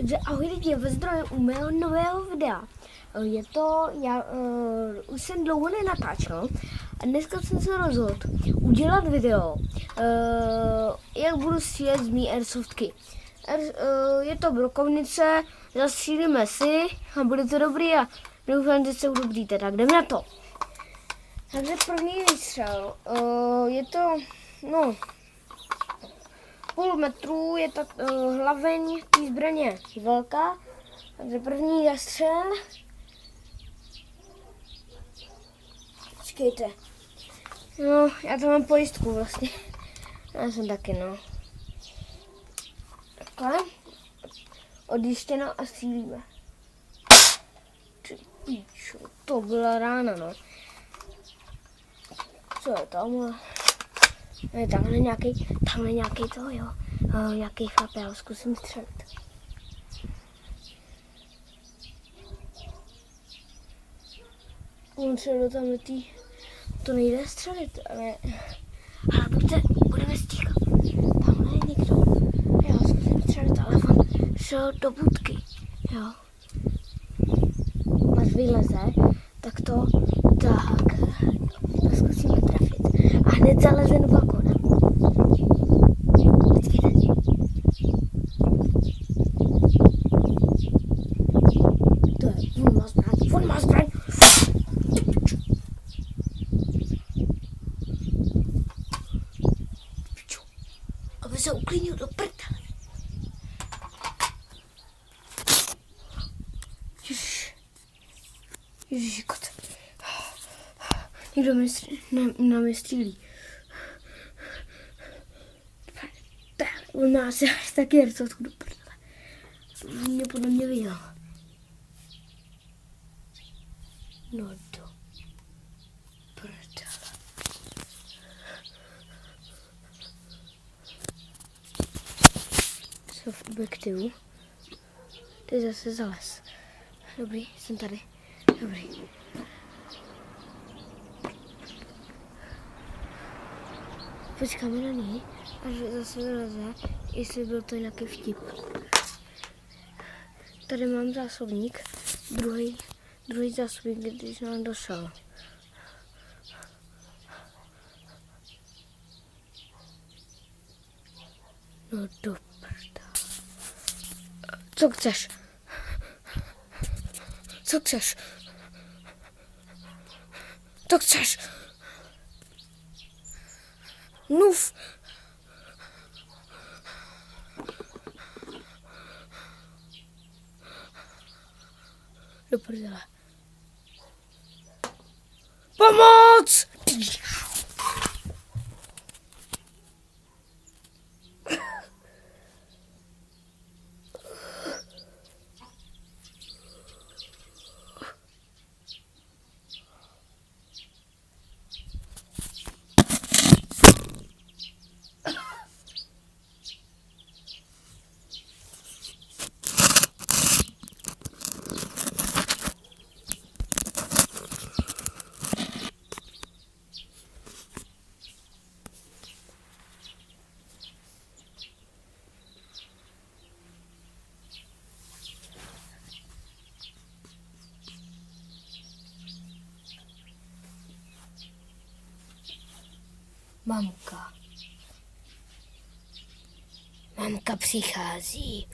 Takže ahoj lidi, ve zdroji u mého nového videa. Je to, já už jsem dlouho nenatáčel a dneska jsem se rozhodl udělat video, jak budu střílet z mý airsoftky. Je to brokovnice, zastřílíme si a bude to dobrý a doufám, že se udobříte, tak jdeme na to. Takže první výstřel, je to, no, půl metru, je ta hlaveň té zbraně velká, takže první zastřel. Počkejte, no, já to mám pojistku vlastně, já jsem taky, no. Takhle, odjištěno a střílíme. Ty píčo, to byla rána, no. Co je tam? Je tamhle nějaký toho, jo. Nějaký chlap, já ho zkusím střelit. On třeba do tamhletý, to nejde střelit, ale budeme stíkat. Tamhle je někdo, já ho zkusím střelit, ale on šel do budky, jo. Až vyleze, tak zkusíme trefit. A hned zaleze do balkona. To je, on má zbraň. Piču, aby se uklidnil do prdele. Ježiši, kot. Někdo na mě střílí. On má asi taky airsoftku do prdele. Mě podle mě viděl. No do prdele. Jsou v objektivu. Teď zase zales. Dobrý, jsem tady. Dobrý. Počkáme na ní, až zase zraze, jestli byl to nějaký vtip. Tady mám zásobník, druhý zásobník, když nám došel. No do prdele. Co chceš? Co chceš? Co chceš? Nuf! Do prdele. Pomoc! Mamka přichází.